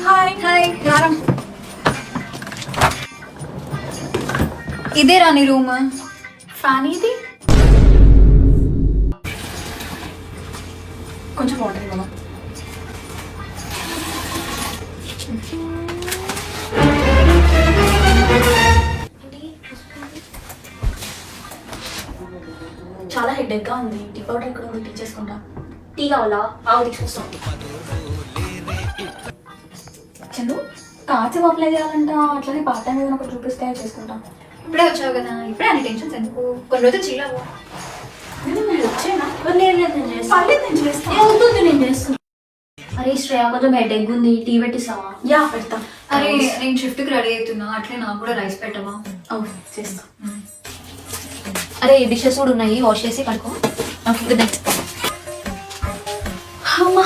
Hi hi రారం. ఇదే రాని room. Fan ఇది కొంచెం వాటర్ ఇవ్వమా. చాలా హెడేక్ గా ఉంది. టీ పౌడర్ ఎక్కడ ఉంది? టీ చేసుకుంటా. టీ కావాలా? ఆవు తీసుకొస్తాం. చందు కాచం అప్లై చేయాలంట. అట్లనే పార్ట్ టైం ఏదైనా ఒకటి చూపిస్తే చేసుకుంటా. ఇప్పుడే వచ్చావు కదా, ఇప్పుడే అన్ని టెన్షన్స్ ఎందుకు? కొన్ని రోజులు చిల్ అవ్వు. నేను వచ్చేనా? లేదు నేను చేస్తాను. పర్లేదు నేను చేస్తాను. అవుతుంది నేను చేస్తాను. అరే శ్రేయ కొంచెం హెడేక్ ఉంది, టీ పెట్టిస్తావా? యా పెడతా. అరే నేను షిఫ్ట్కి రెడీ అవుతున్నా, అట్లే నాకు కూడా రైస్ పెట్టమా. ఓకే చేస్తా. అరే డిషెస్ కూడా ఉన్నాయి, వాష్ చేసి కడుకో. Okay good night. అమ్మా